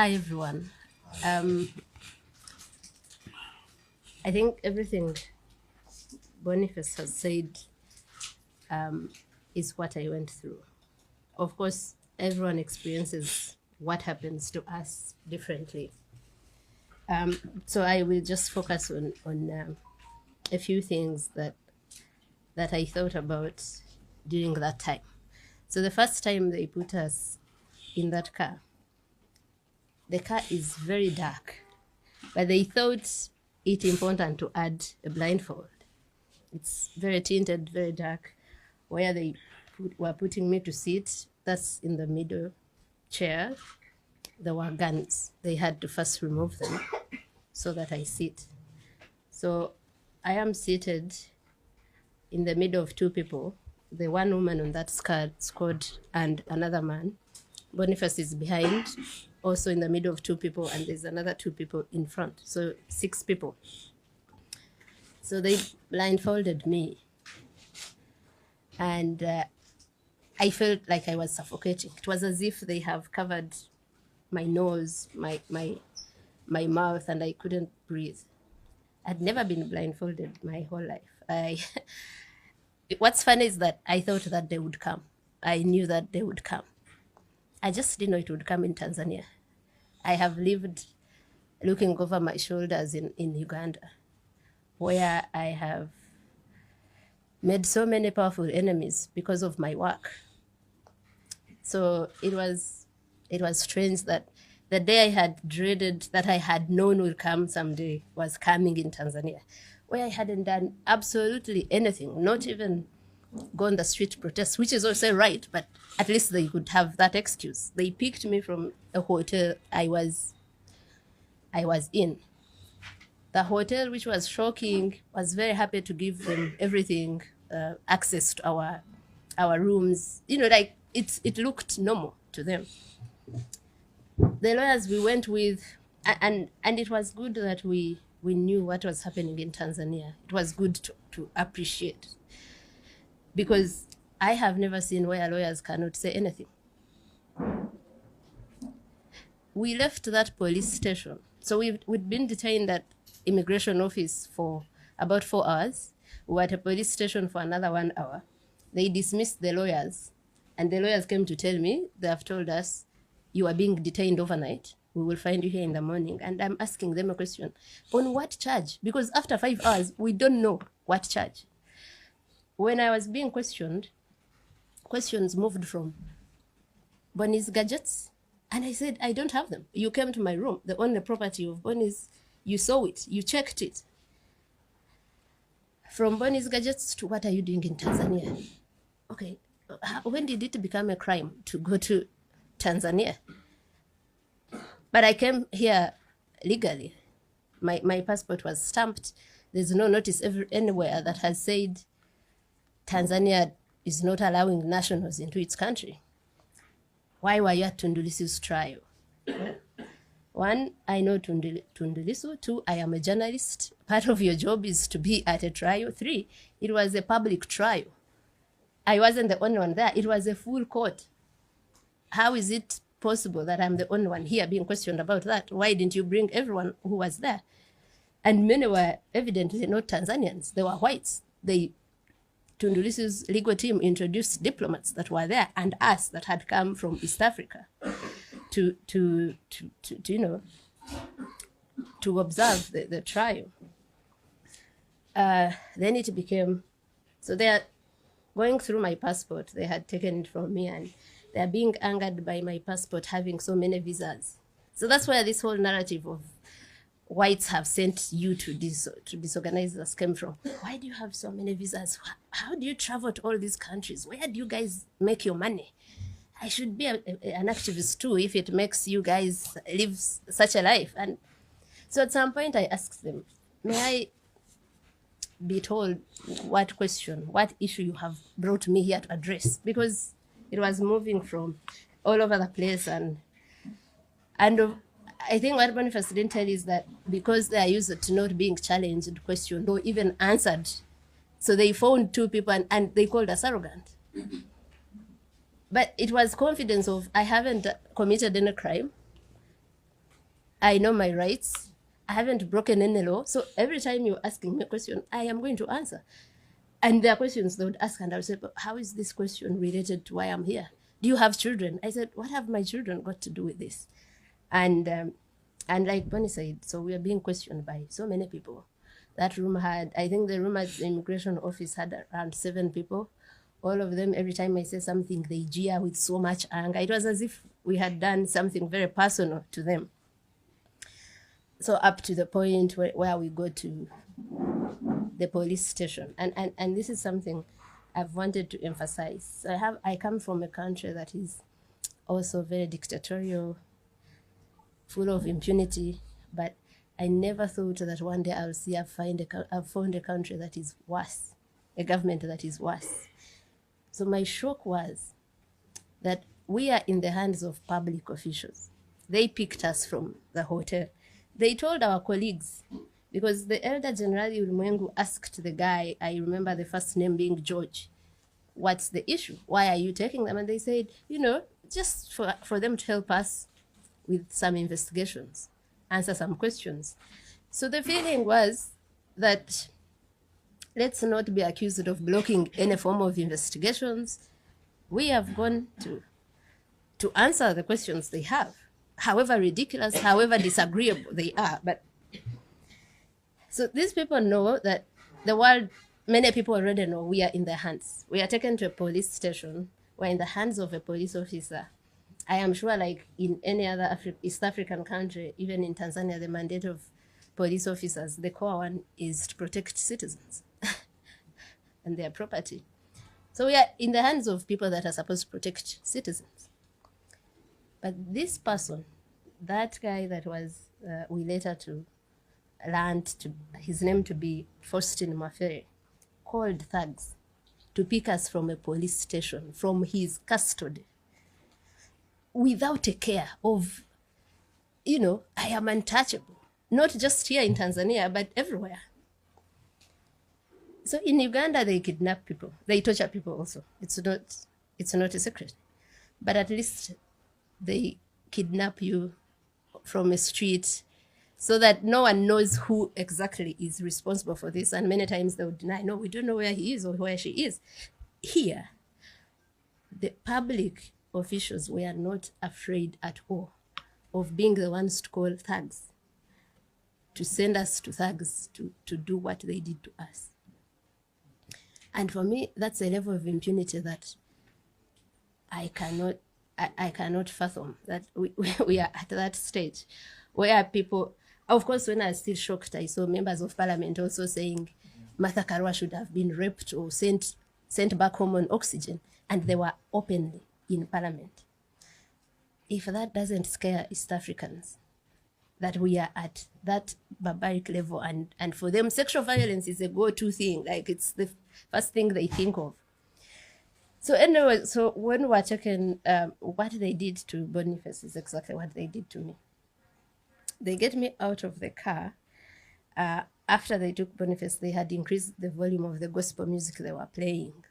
Hi, everyone. I think everything Boniface has said is what I went through. Of course, everyone experiences what happens to us differently. So I will just focus on a few things that I thought about during that time. So the first time they put us in that car, the car is very dark, but they thought it important to add a blindfold. It's very tinted, very dark. Where they were putting me to sit, that's in the middle chair. There were guns. They had to first remove them so that I sit. So I am seated in the middle of two people. The one woman on that squad and another man. Boniface is behind, also in the middle of two people, and there's another two people in front. So 6 people. So they blindfolded me. And I felt like I was suffocating. It was as if they have covered my nose, my mouth, and I couldn't breathe. I'd never been blindfolded my whole life. What's funny is that I thought that they would come. I knew that they would come. I just didn't know it would come in Tanzania. I have lived looking over my shoulders in Uganda, where I have made so many powerful enemies because of my work. So it was strange that the day I had dreaded, that I had known would come someday, was coming in Tanzania, where I hadn't done absolutely anything, not even go on the street to protest, which is also right, but at least they could have that excuse. They picked me from a hotel I was in. The hotel, which was shocking, was very happy to give them everything, access to our rooms. Like it looked normal to them. The lawyers we went with, and it was good that we knew what was happening in Tanzania. It was good to appreciate, because I have never seen where lawyers cannot say anything. We left that police station. So we'd been detained at immigration office for about 4 hours. We were at a police station for another 1 hour. They dismissed the lawyers, and the lawyers came to tell me, they have told us, you are being detained overnight. We will find you here in the morning. And I'm asking them a question. On what charge? Because after 5 hours, we don't know what charge. When I was being questioned, questions moved from Bonnie's gadgets. And I said, I don't have them. You came to my room. The only property of Bonnie's, you saw it. You checked it. From Bonnie's gadgets to what are you doing in Tanzania? Okay, when did it become a crime to go to Tanzania? But I came here legally. My passport was stamped. There's no notice anywhere that has said Tanzania is not allowing nationals into its country. Why were you at Tundu Lissu's trial? 1, I know Tundu Lissu. 2, I am a journalist. Part of your job is to be at a trial. 3, it was a public trial. I wasn't the only one there. It was a full court. How is it possible that I'm the only one here being questioned about that? Why didn't you bring everyone who was there? And many were evidently not Tanzanians. They were whites. Tundu Lissu's legal team introduced diplomats that were there and us that had come from East Africa to observe the trial. Then it became, so they're going through my passport. They had taken it from me, and they're being angered by my passport having so many visas. So that's where this whole narrative of whites have sent you to disorganize us came from. Why do you have so many visas? How do you travel to all these countries? Where do you guys make your money? I should be an activist too if it makes you guys live such a life. And so at some point I asked them, may I be told what issue you have brought me here to address? Because it was moving from all over the place, and I think what Boniface didn't tell is that because they are used to not being challenged, questioned, or even answered, so they found 2 people and they called us arrogant. But it was confidence of, I haven't committed any crime. I know my rights. I haven't broken any law. So every time you're asking me a question, I am going to answer. And there are questions they would ask, and I would say, but how is this question related to why I'm here? Do you have children? I said, what have my children got to do with this? And like Bonnie said, so we are being questioned by so many people. That room had, I think the room at the immigration office had around 7 people. All of them, every time I say something, they jeer with so much anger. It was as if we had done something very personal to them. So up to the point where we go to the police station. And this is something I've wanted to emphasize. So I come from a country that is also very dictatorial, full of impunity, but I never thought that one day I've found a country that is worse, a government that is worse. So my shock was that we are in the hands of public officials. They picked us from the hotel. They told our colleagues, because the Elder General Ulimwengu asked the guy, I remember the first name being George, what's the issue? Why are you taking them? And they said, just for them to help us with some investigations, answer some questions. So the feeling was that let's not be accused of blocking any form of investigations. We have gone to answer the questions they have, however ridiculous, however disagreeable they are. But so these people know that the world, many people already know we are in their hands. We are taken to a police station. We're in the hands of a police officer. I am sure, like in any other East African country, even in Tanzania, the mandate of police officers, the core one is to protect citizens and their property. So we are in the hands of people that are supposed to protect citizens. But this person, that guy that was, we later to learned his name to be Faustin Mafere, called thugs to pick us from a police station, from his custody, without a care of, I am untouchable, not just here in Tanzania, but everywhere. So in Uganda, they kidnap people. They torture people also. It's not a secret. But at least they kidnap you from a street so that no one knows who exactly is responsible for this. And many times they would deny, no, we don't know where he is or where she is. Here, the public officials were not afraid at all of being the ones to call thugs, to send us to thugs to do what they did to us. And for me, that's a level of impunity that I cannot fathom, that we are at that stage where people, of course, when I was still shocked, I saw members of parliament also saying Martha Karua should have been raped or sent back home on oxygen, and they were openly in parliament. If that doesn't scare East Africans, that we are at that barbaric level, and for them, sexual violence is a go-to thing, like it's the first thing they think of. So anyway, so when we're checking what they did to Boniface is exactly what they did to me. They get me out of the car. After they took Boniface, they had increased the volume of the gospel music they were playing.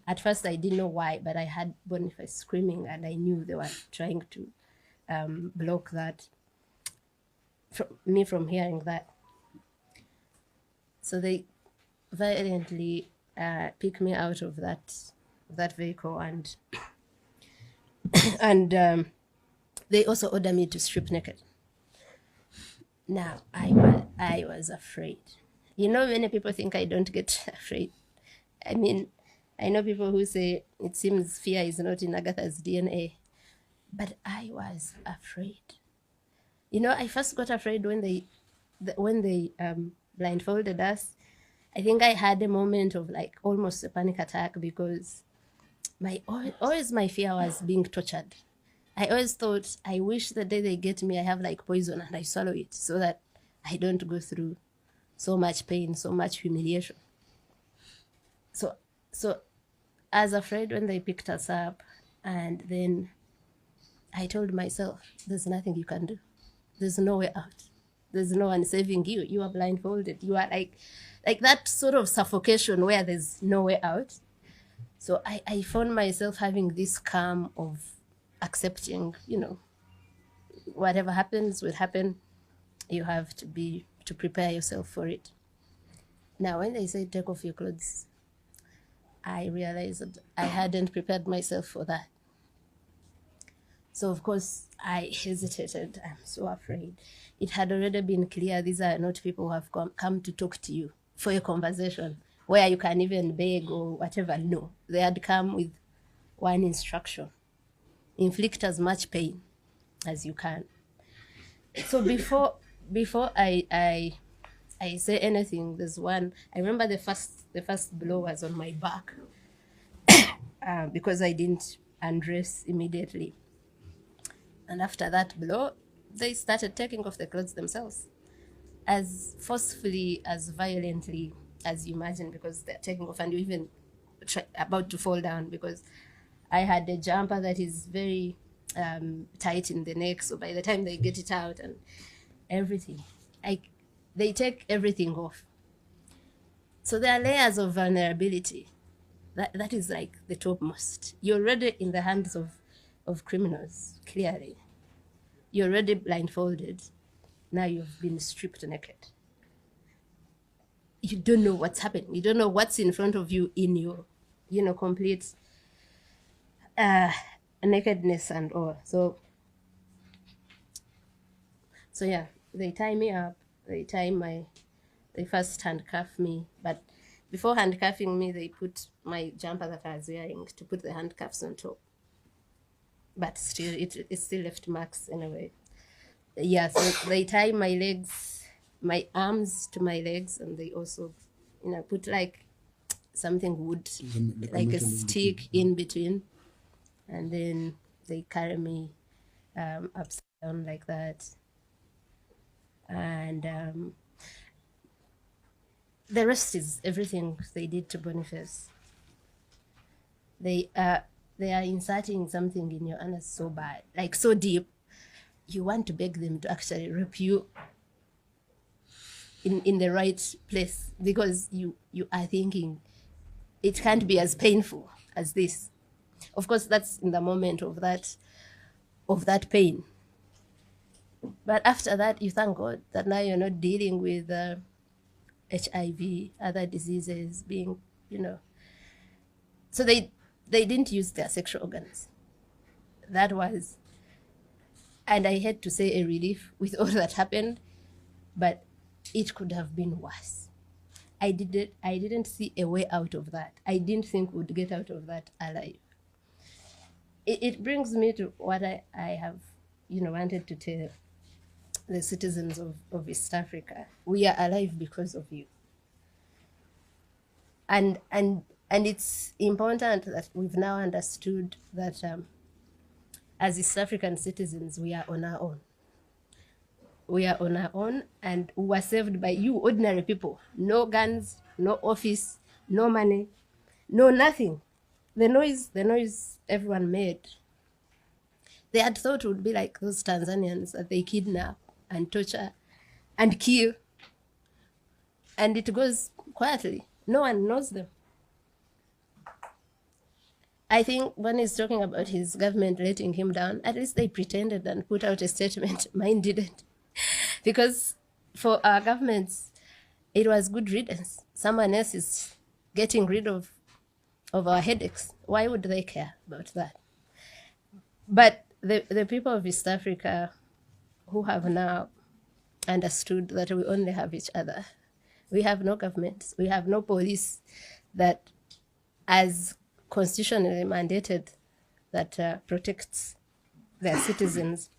At first, I didn't know why, but I had Boniface screaming, and I knew they were trying to block that, me from hearing that. So they violently pick me out of that vehicle, and they also order me to strip naked. Now, I was afraid. Many people think I don't get afraid. I mean, I know people who say it seems fear is not in Agatha's DNA, but I was afraid. I first got afraid when they blindfolded us. I think I had a moment of like almost a panic attack, because always my fear was being tortured. I always thought, I wish the day they get me, I have like poison and I swallow it so that I don't go through so much pain, so much humiliation. So I was afraid when they picked us up, and then I told myself, there's nothing you can do. There's no way out. There's no one saving you. You are blindfolded. You are like that sort of suffocation where there's no way out. So I found myself having this calm of accepting, whatever happens will happen. You have to prepare yourself for it. Now, when they say take off your clothes, I realized that I hadn't prepared myself for that. So, of course, I hesitated. I'm so afraid. It had already been clear these are not people who have come to talk to you for a conversation where you can even beg or whatever. No, they had come with one instruction: inflict as much pain as you can. So before I say anything, there's one. I remember the first blow was on my back because I didn't undress immediately. And after that blow, they started taking off the clothes themselves, as forcefully, as violently as you imagine, because they're taking off and you even about to fall down, because I had a jumper that is very tight in the neck. So by the time they get it out and everything, they take everything off. So there are layers of vulnerability. That is like the topmost. You're already in the hands of criminals, clearly. You're already blindfolded. Now you've been stripped naked. You don't know what's happening. You don't know what's in front of you in your, complete nakedness and all. So yeah, they tie me up. They first handcuff me, but before handcuffing me, they put my jumper that I was wearing to put the handcuffs on top. But still, it still left marks anyway. Yeah, so they tie my arms to my legs, and they also, put like something wood, like a stick in between, and then they carry me upside down like that. And the rest is everything they did to Boniface. They are inserting something in your anus so bad, like so deep, you want to beg them to actually rape you in the right place, because you are thinking it can't be as painful as this. Of course, that's in the moment of that pain. But after that, you thank God that now you're not dealing with HIV, other diseases being, So they didn't use their sexual organs. That was, and I had to say, a relief with all that happened, but it could have been worse. I didn't see a way out of that. I didn't think we'd get out of that alive. It brings me to what I have, wanted to tell the citizens of East Africa. We are alive because of you. And it's important that we've now understood that as East African citizens, we are on our own. We are on our own, and we were saved by you, ordinary people. No guns, no office, no money, no nothing. The noise everyone made. They had thought it would be like those Tanzanians that they kidnap and torture and kill, and it goes quietly. No one knows them. I think when he's talking about his government letting him down, at least they pretended and put out a statement. Mine didn't. Because for our governments, it was good riddance. Someone else is getting rid of our headaches. Why would they care about that? But the people of East Africa who have now understood that we only have each other. We have no government. We have no police that, as constitutionally mandated, that protects their citizens.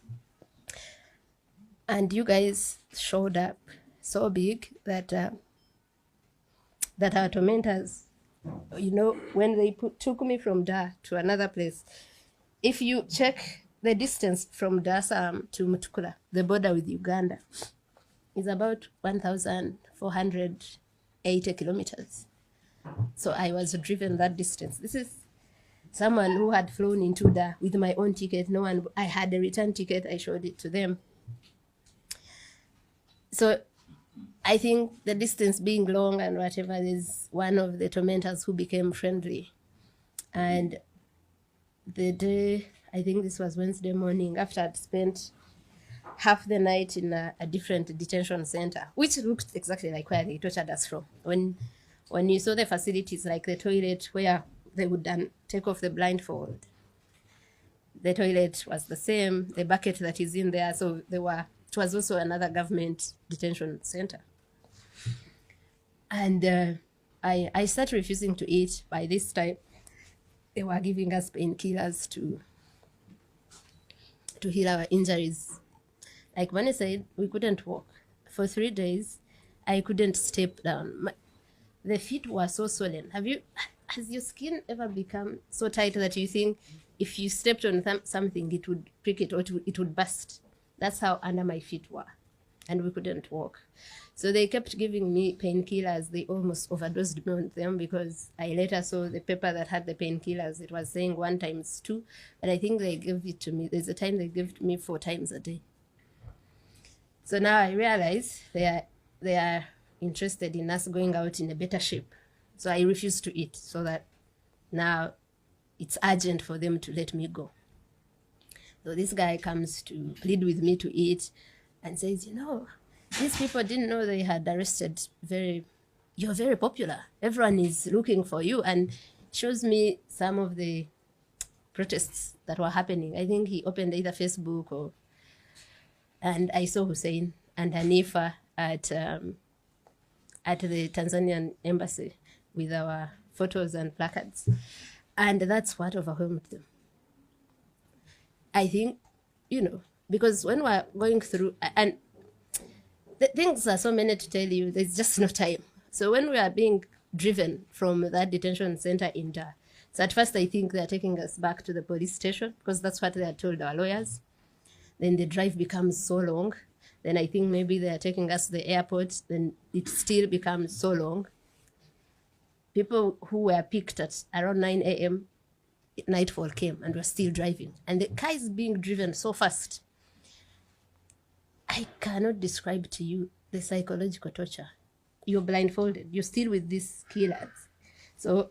And you guys showed up so big that our tormentors, when they took me from Dar to another place, if you check the distance from Dar to Mutukula, the border with Uganda, is about 1,480 kilometers. So I was driven that distance. This is someone who had flown into Dar with my own ticket. I had a return ticket. I showed it to them. So I think the distance being long and whatever, is one of the tormentors who became friendly. And the day, I think this was Wednesday morning, after I'd spent half the night in a different detention center, which looked exactly like where they tortured us from. When you saw the facilities, like the toilet where they would then take off the blindfold, the toilet was the same, the bucket that is in there. So it was also another government detention center. And I started refusing to eat. By this time, they were giving us painkillers to heal our injuries. Like when I said we couldn't walk for 3 days, I couldn't step down. The feet were so swollen. Has your skin ever become so tight that you think if you stepped on something, it would prick it or it would burst? That's how under my feet were, and we couldn't walk. So they kept giving me painkillers. They almost overdosed me on them, because I later saw the paper that had the painkillers. It was saying 1 times 2, but I think they gave it to me. There's a time they gave it to me 4 times a day. So now I realize they are interested in us going out in a better shape. So I refuse to eat, so that now it's urgent for them to let me go. So this guy comes to plead with me to eat and says, these people didn't know they had arrested you're very popular. Everyone is looking for you, and shows me some of the protests that were happening. I think he opened either Facebook and I saw Hussein and Hanifa at the Tanzanian embassy with our photos and placards. And that's what overwhelmed them. I think, because when we're going through, and the things are so many to tell you, there's just no time. So when we are being driven from that detention center in Dar, so at first I think they're taking us back to the police station, because that's what they had told our lawyers. Then the drive becomes so long. Then I think maybe they're taking us to the airport. Then it still becomes so long. People who were picked at around 9 a.m., nightfall came and were still driving. And the car is being driven so fast. I cannot describe to you the psychological torture. You're blindfolded. You're still with these killers. So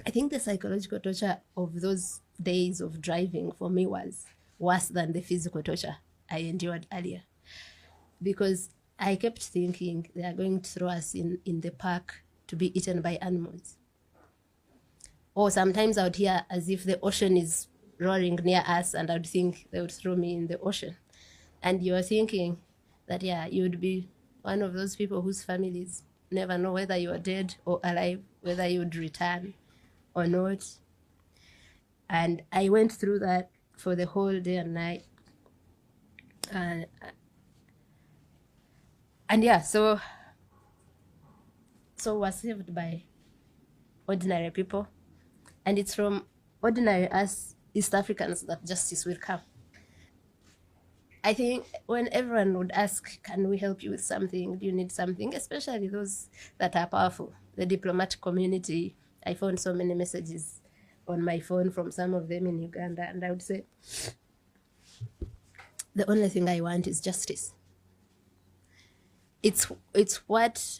I think the psychological torture of those days of driving for me was worse than the physical torture I endured earlier. Because I kept thinking they are going to throw us in the park to be eaten by animals. Or sometimes I would hear as if the ocean is roaring near us, and I would think they would throw me in the ocean. And you are thinking that, you would be one of those people whose families never know whether you are dead or alive, whether you would return or not. And I went through that for the whole day and night. So we're saved by ordinary people. And it's from ordinary us East Africans that justice will come. I think when everyone would ask, can we help you with something? Do you need something? Especially those that are powerful, the diplomatic community. I found so many messages on my phone from some of them in Uganda, and I would say, the only thing I want is justice. It's what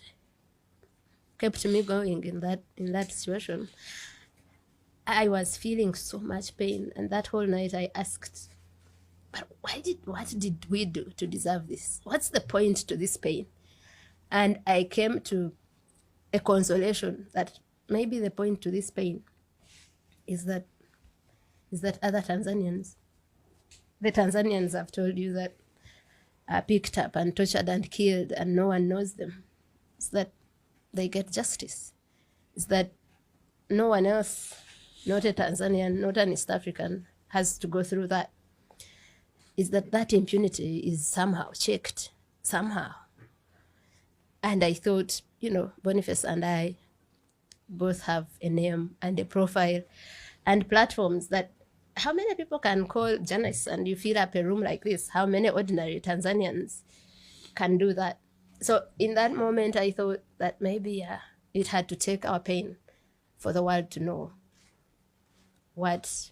kept me going in that situation. I was feeling so much pain, and that whole night I asked, but what did we do to deserve this? What's the point to this pain? And I came to a consolation that maybe the point to this pain is that other Tanzanians, the Tanzanians have told you that are picked up and tortured and killed and no one knows them. It's that they get justice. It's that no one else, not a Tanzanian, not an East African, has to go through that. Is that impunity is somehow checked, somehow. And I thought, Boniface and I both have a name and a profile and platforms that, how many people can call journalists and you fill up a room like this? How many ordinary Tanzanians can do that? So in that moment, I thought that maybe it had to take our pain for the world to know what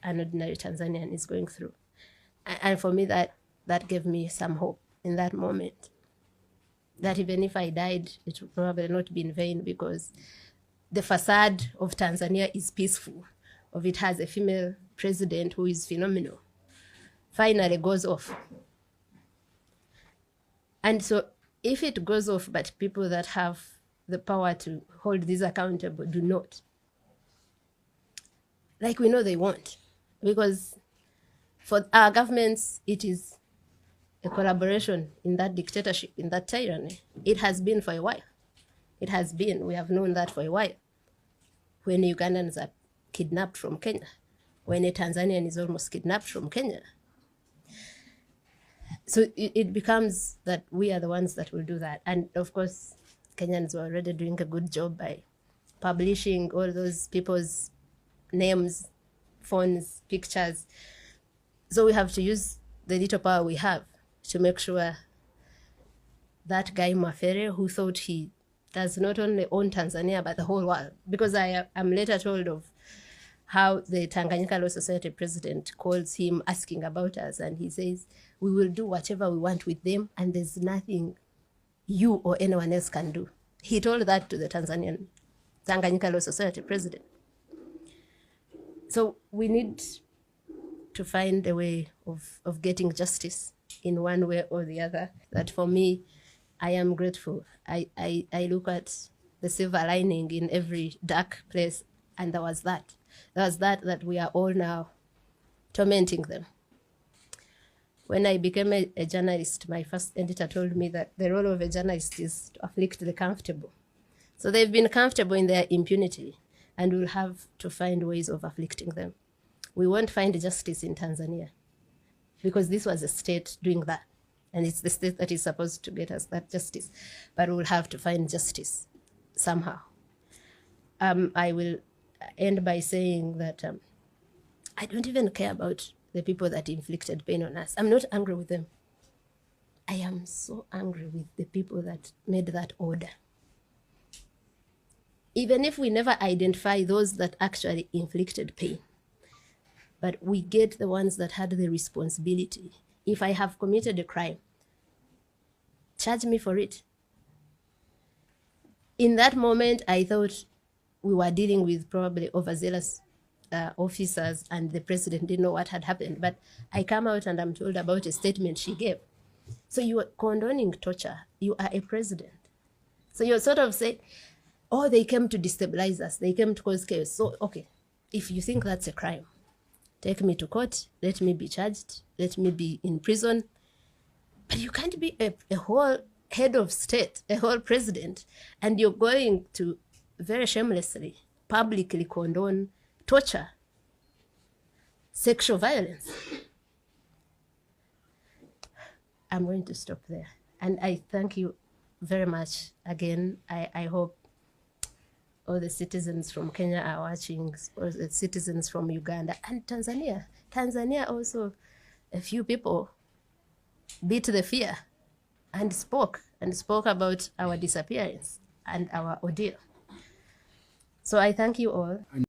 an ordinary Tanzanian is going through. And for me, that gave me some hope in that moment. That even if I died, it would probably not be in vain, because the facade of Tanzania is peaceful. Of it has a female president who is phenomenal. finally goes off. And so if it goes off, but people that have the power to hold these accountable do not, like we know they won't, because for our governments, it is a collaboration in that dictatorship, in that tyranny. It has been for a while. It has been. We have known that for a while. When Ugandans are kidnapped from Kenya, when a Tanzanian is almost kidnapped from Kenya. So it becomes that we are the ones that will do that. And of course, Kenyans were already doing a good job by publishing all those people's names, phones, pictures. So we have to use the little power we have to make sure that guy Mafere, who thought he does not only own Tanzania, but the whole world, because I am later told of how the Tanganyika Law Society president calls him asking about us, and he says, we will do whatever we want with them, and there's nothing you or anyone else can do. He told that to the Tanganyika Law Society president. So we need to find a way of getting justice in one way or the other. That for me, I am grateful. I look at the silver lining in every dark place, and there was that. There was that we are all now tormenting them. When I became a journalist, my first editor told me that the role of a journalist is to afflict the comfortable. So they've been comfortable in their impunity, and we'll have to find ways of afflicting them. We won't find justice in Tanzania because this was a state doing that. And it's the state that is supposed to get us that justice. But we'll have to find justice somehow. I will end by saying that I don't even care about the people that inflicted pain on us. I'm not angry with them. I am so angry with the people that made that order. Even if we never identify those that actually inflicted pain, but we get the ones that had the responsibility. If I have committed a crime, charge me for it. In that moment, I thought we were dealing with probably overzealous officers, and the president didn't know what had happened. But I come out and I'm told about a statement she gave. So you are condoning torture. You are a president. So you're sort of saying, oh, they came to destabilize us. They came to cause chaos. So, okay, if you think that's a crime, take me to court, let me be charged, let me be in prison. But you can't be a whole head of state, a whole president, and you're going to very shamelessly, publicly condone torture, sexual violence. I'm going to stop there. And I thank you very much again. I hope all the citizens from Kenya are watching, or the citizens from Uganda and Tanzania. Tanzania also, a few people beat the fear and spoke about our disappearance and our ordeal. So I thank you all.